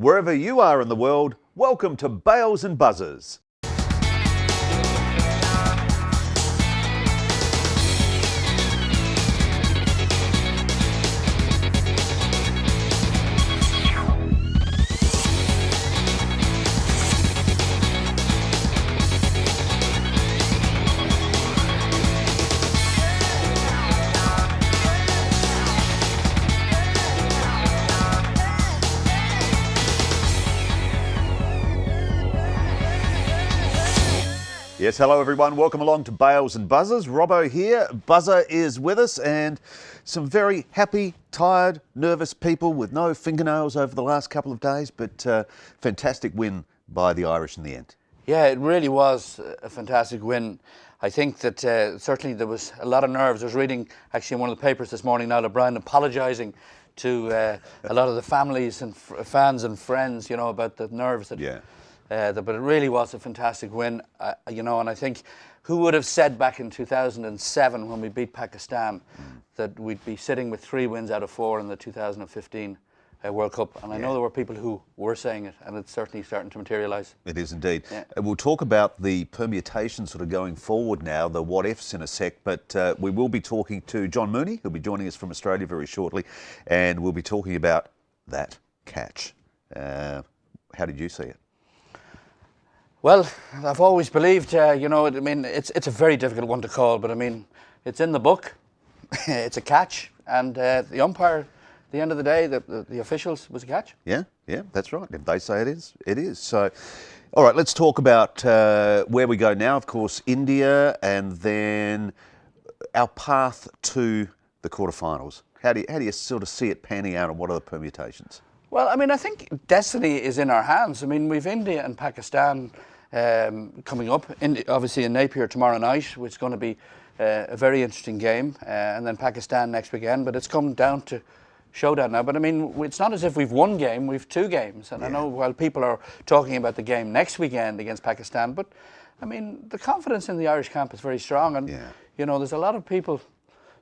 Wherever you are in the world, welcome to Bales and Buzzers. Yes, hello everyone. Welcome along to Bales and Buzzers. Robbo here. Buzzer is with us and some very happy, tired, nervous people with no fingernails over the last couple of days, but fantastic win by the Irish in the end. Yeah, it really was a fantastic win. I think that certainly there was a lot of nerves. I was reading actually in one of the papers this morning, Niall O'Brien apologising to a lot of the families and fans and friends, you know, about the nerves that... Yeah. But it really was a fantastic win, you know, and I think who would have said back in 2007 when we beat Pakistan that we'd be sitting with 3 wins out of 4 in the 2015 World Cup, and I know there were people who were saying it, and it's certainly starting to materialise. It is indeed. Yeah. We'll talk about the permutations sort of going forward now, the what-ifs in a sec, but we will be talking to John Mooney, who'll be joining us from Australia very shortly, and we'll be talking about that catch. How did you see it? Well, I've always believed, you know, I mean, it's a very difficult one to call, but I mean, it's in the book, it's a catch, and the umpire, at the end of the day, the officials, was a catch. Yeah, that's right. If they say it is, it is. So, all right, let's talk about where we go now. Of course, India, and then our path to the quarterfinals. How do you sort of see it panning out, and what are the permutations? Well, I mean, I think destiny is in our hands. I mean, we've India and Pakistan coming up, obviously in Napier tomorrow night, which is going to be a very interesting game, and then Pakistan next weekend. But it's come down to showdown now. But I mean, it's not as if we've one game, we've 2 games. And I know while people are talking about the game next weekend against Pakistan, but I mean, the confidence in the Irish camp is very strong. And, you know, there's a lot of people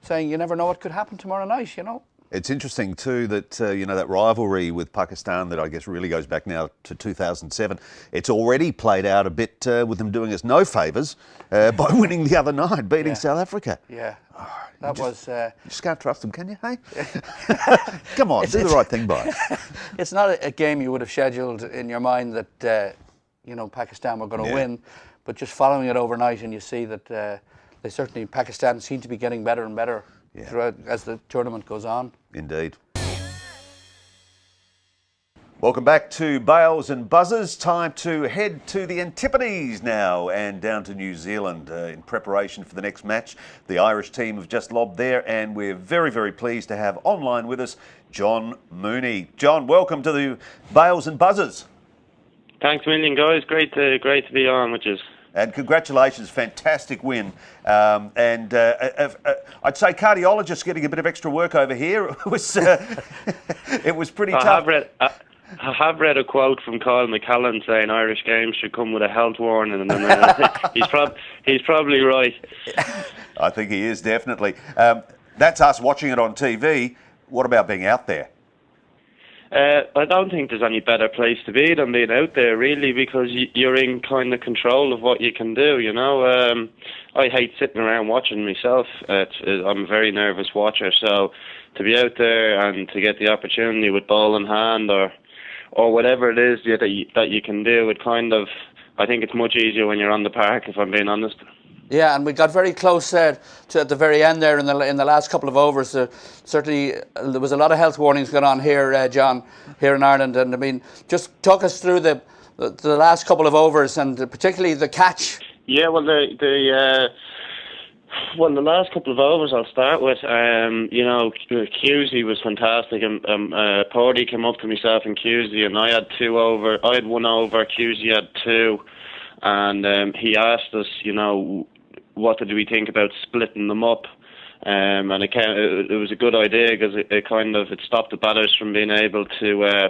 saying you never know what could happen tomorrow night, you know. It's interesting too that, you know, that rivalry with Pakistan that I guess really goes back now to 2007. It's already played out a bit with them doing us no favours by winning the other night, beating South Africa. Yeah, You just can't trust them, can you, hey? Come on, do the right thing by it. It's not a game you would have scheduled in your mind that, you know, Pakistan were going to win, but just following it overnight and you see that Pakistan seem to be getting better and better throughout as the tournament goes on. Indeed. Welcome back to Bales and Buzzers. Time to head to the Antipodes now and down to New Zealand in preparation for the next match. The Irish team have just lobbed there, and we're very, very pleased to have online with us John Mooney. John, welcome to the Bales and Buzzers. Thanks a million, guys. Great to be on with you. And congratulations, fantastic win. I'd say cardiologists getting a bit of extra work over here. It was pretty tough. I have read a quote from Kyle McCallan saying Irish games should come with a health warning, and he's probably right. I think he is, definitely. That's us watching it on TV. What about being out there? I don't think there's any better place to be than being out there, really, because you're in kind of control of what you can do, you know. I hate sitting around watching myself. I'm a very nervous watcher, so to be out there and to get the opportunity with ball in hand or whatever it is that you can do, I think it's much easier when you're on the park, if I'm being honest. Yeah, and we got very close to at the very end there in the last couple of overs. Certainly, there was a lot of health warnings going on here, John, here in Ireland. And I mean, just talk us through the last couple of overs and particularly the catch. Yeah, well, the last couple of overs I'll start with. You know, Cusey was fantastic, and Pawdy came up to myself and Cusey, and I had 1 over. Cusey had 2, and he asked us, you know, what did we think about splitting them up? And it was a good idea because it stopped the batters from being able to, I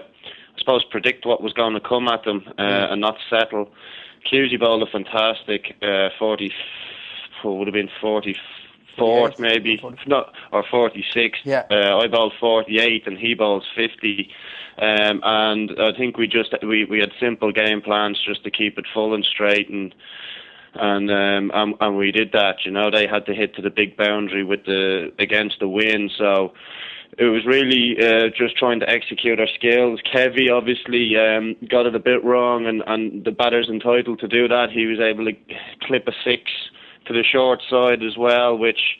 suppose, predict what was going to come at them and not settle. Cusey bowled a fantastic 40, would have been 44 fourth, maybe, 40. not, or 46. Yeah. I bowled 48 and he bowls 50. And I think we had simple game plans just to keep it full and straight, and we did that. They had to hit to the big boundary against the wind, so it was really just trying to execute our skills. Kevy obviously got it a bit wrong, and the batter's entitled to do that. He was able to clip a 6 to the short side as well, which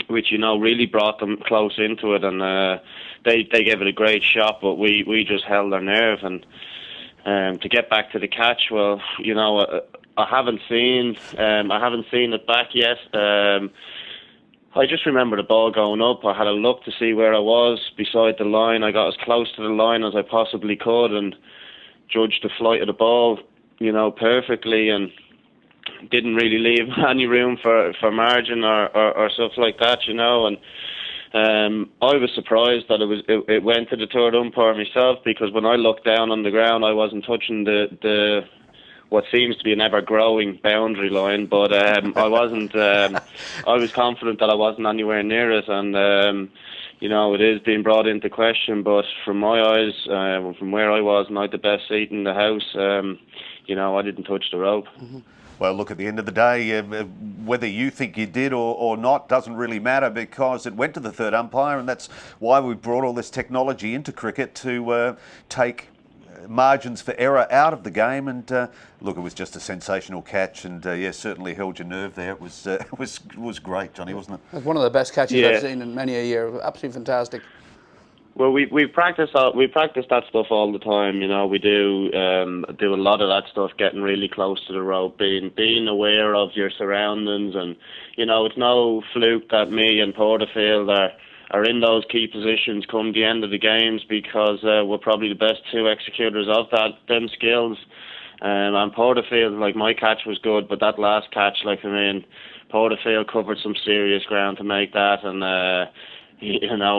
really brought them close into it, and they gave it a great shot, but we just held our nerve. And to get back to the catch, well, I haven't seen it back yet. I just remember the ball going up. I had a look to see where I was beside the line. I got as close to the line as I possibly could and judged the flight of the ball, perfectly, and didn't really leave any room for margin or stuff like that, and I was surprised that it went to the third umpire myself, because when I looked down on the ground, I wasn't touching the what seems to be an ever-growing boundary line, but I wasn't. I was confident that I wasn't anywhere near it, and it is being brought into question. But from my eyes, from where I was, and I had the best seat in the house, I didn't touch the rope. Mm-hmm. Well, look, at the end of the day, whether you think you did or not doesn't really matter, because it went to the third umpire, and that's why we brought all this technology into cricket to take margins for error out of the game. And look, it was just a sensational catch, and certainly held your nerve there. It was great, Johnny, wasn't it? It was one of the best catches I've seen in many a year. Absolutely fantastic. Well, we practice that stuff all the time. We do a lot of that stuff, getting really close to the rope, being aware of your surroundings, and it's no fluke that me and Porterfield are in those key positions come the end of the games, because we're probably the best two executors of them skills. And Porterfield, my catch was good, but that last catch, Porterfield covered some serious ground to make that, and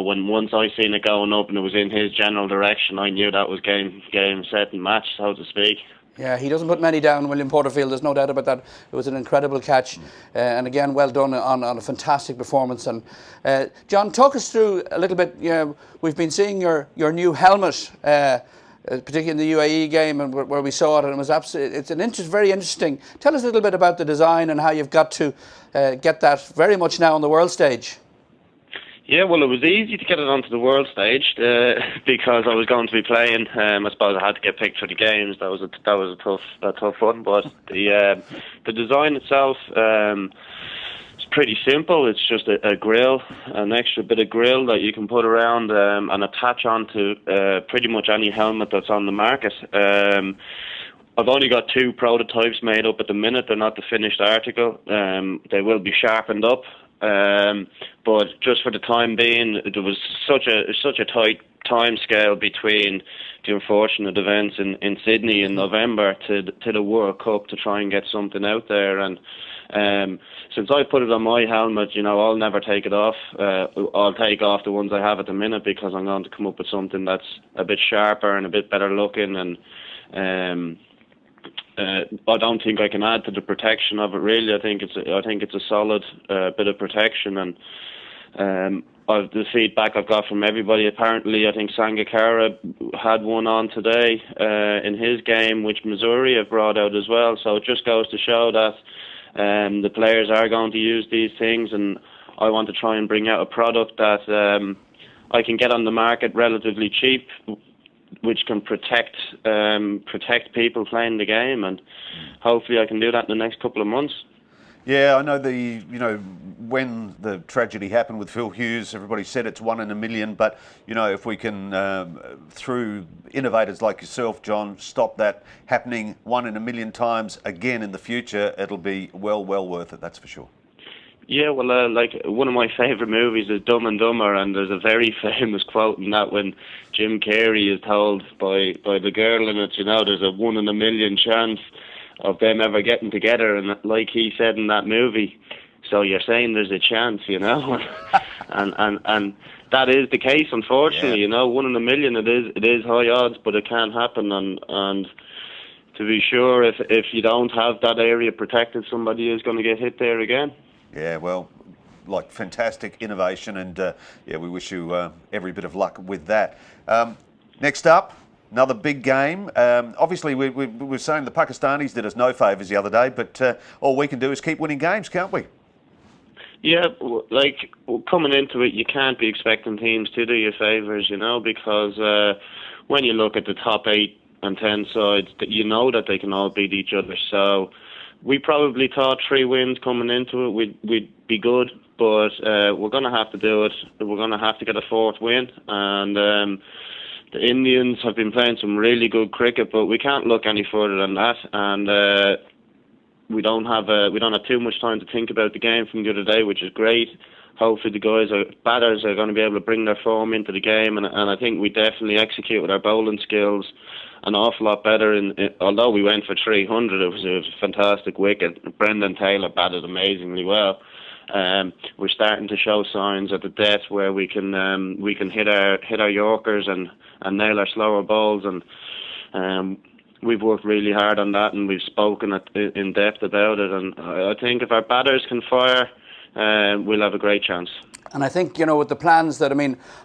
when once I seen it going up and it was in his general direction, I knew that was game, set and match, so to speak. Yeah, he doesn't put many down, William Porterfield, there's no doubt about that. It was an incredible catch, and again, well done on a fantastic performance. And John, talk us through a little bit. We've been seeing your new helmet, particularly in the UAE game, and where we saw it, and it was very interesting. Tell us a little bit about the design and how you've got to get that very much now on the world stage. Yeah, well, it was easy to get it onto the world stage because I was going to be playing. I suppose I had to get picked for the games. That was a tough one. But the design itself is pretty simple. It's just a grill, an extra bit of grill that you can put around and attach onto pretty much any helmet that's on the market. I've only got 2 prototypes made up at the minute. They're not the finished article. They will be sharpened up. But just for the time being, there was such a tight time scale between the unfortunate events in Sydney in November to the World Cup to try and get something out there. And since I put it on my helmet, I'll never take it off. I'll take off the ones I have at the minute, because I'm going to come up with something that's a bit sharper and a bit better looking, and I don't think I can add to the protection of it. Really, I think it's a solid bit of protection, and the feedback I've got from everybody. Apparently, I think Sangakkara had one on today in his game, which Missouri have brought out as well. So it just goes to show that the players are going to use these things, and I want to try and bring out a product that I can get on the market relatively cheap, which can protect people playing the game, and hopefully I can do that in the next couple of months. Yeah, I know when the tragedy happened with Phil Hughes, everybody said it's 1 in a million, but if we can, through innovators like yourself, John, stop that happening 1 in a million times again in the future, it'll be well worth it, that's for sure. Yeah, well, one of my favourite movies is Dumb and Dumber, and there's a very famous quote in that when Jim Carrey is told by the girl in it, there's a 1 in a million chance of them ever getting together, and like he said in that movie, so you're saying there's a chance, and that is the case, unfortunately. 1 in a million, it is high odds, but it can happen, and to be sure, if you don't have that area protected, somebody is going to get hit there again. Yeah, well, like fantastic innovation, and yeah, we wish you every bit of luck with that. Next up, another big game. Obviously, we were saying the Pakistanis did us no favours the other day, but all we can do is keep winning games, can't we? Yeah, like coming into it, you can't be expecting teams to do you favours, because when you look at the top 8 and 10 sides, you know that they can all beat each other. So we probably thought 3 wins coming into it, we'd be good, but we're going to have to do it. We're going to have to get a 4th win, and the Indians have been playing some really good cricket, but we can't look any further than that. And we don't have too much time to think about the game from the other day, which is great. Hopefully the batters are going to be able to bring their form into the game, and I think we definitely execute with our bowling skills an awful lot better. Although we went for 300, it was a fantastic wicket. Brendan Taylor batted amazingly well. We're starting to show signs at the death where we can hit our Yorkers and nail our slower balls, and we've worked really hard on that, and we've spoken in depth about it. And I think if our batters can fire, we'll have a great chance. And I think, with the plans that,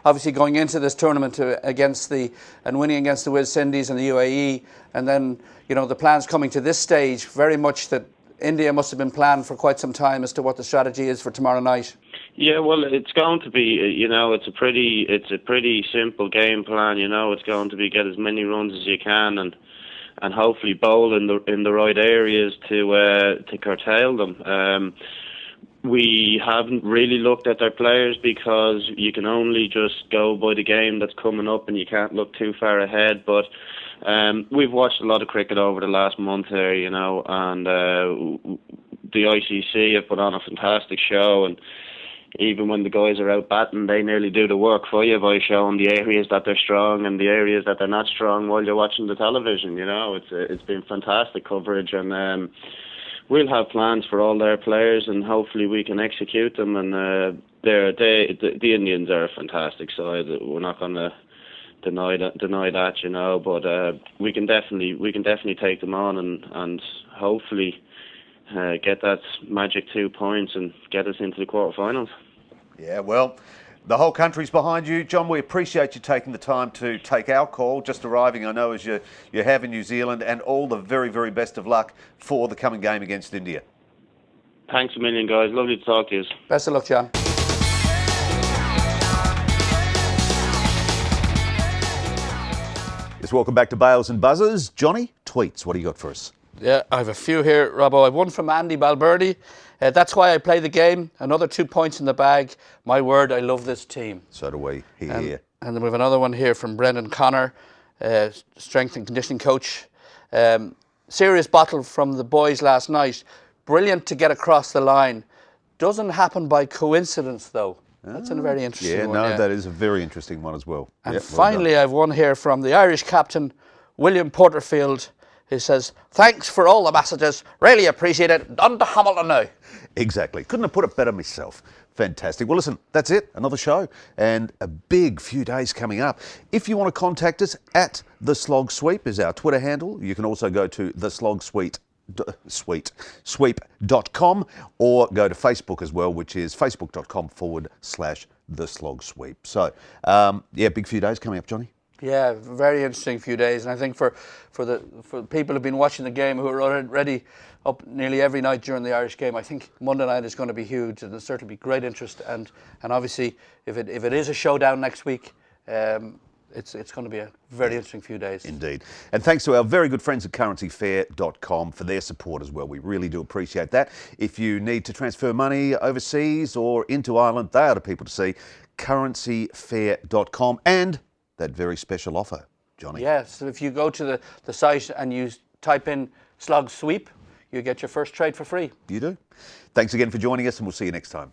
obviously going into this tournament and winning against the West Indies and the UAE, and then, the plans coming to this stage, very much that India must have been planned for quite some time as to what the strategy is for tomorrow night. Yeah, well, it's going to be, it's a pretty simple game plan. It's going to be get as many runs as you can and hopefully bowl in the right areas to curtail them. We haven't really looked at their players because you can only just go by the game that's coming up, and you can't look too far ahead. But we've watched a lot of cricket over the last month here, and the ICC have put on a fantastic show. And even when the guys are out batting, they nearly do the work for you by showing the areas that they're strong and the areas that they're not strong while you're watching the television. It's been fantastic coverage, and we'll have plans for all their players, and hopefully we can execute them. And the Indians are a fantastic side. We're not going to deny that, but we can definitely take them on and hopefully get that magic 2 points and get us into the quarterfinals. Yeah, well, the whole country's behind you, John. We appreciate you taking the time to take our call, just arriving, I know, as you have in New Zealand, and all the very, very best of luck for the coming game against India. Thanks a million, guys. Lovely to talk to you. Best of luck, John. Yes, welcome back to Bales and Buzzers. Johnny, tweets, what do you got for us? Yeah, I have a few here, Robbo. I've one from Andy Balberdi. That's why I play the game. Another 2 points in the bag. My word, I love this team. So do we. Here. And then we have another one here from Brendan Connor, strength and conditioning coach. Serious battle from the boys last night. Brilliant to get across the line. Doesn't happen by coincidence, though. That's a very interesting one. That is a very interesting one as well. And finally, I have one here from the Irish captain, William Porterfield, who says, thanks for all the messages. Really appreciate it. Done to Hamilton now. Exactly. Couldn't have put it better myself. Fantastic. Well, listen, that's it. Another show and a big few days coming up. If you want to contact us, at The Slog Sweep is our Twitter handle. You can also go to sweep.com or go to Facebook as well, which is facebook.com/The Slog Sweep. So, big few days coming up, Johnny. Yeah, very interesting few days, and I think for people who've been watching the game, who are already up nearly every night during the Irish game, I think Monday night is going to be huge, and there'll certainly be great interest. And obviously, if it is a showdown next week, it's going to be a very interesting few days. Indeed. And thanks to our very good friends at currencyfair.com for their support as well. We really do appreciate that. If you need to transfer money overseas or into Ireland, they are the people to see. Currencyfair.com and that very special offer, Johnny. Yes, so if you go to the site and you type in Slog Sweep, you get your first trade for free. You do. Thanks again for joining us, and we'll see you next time.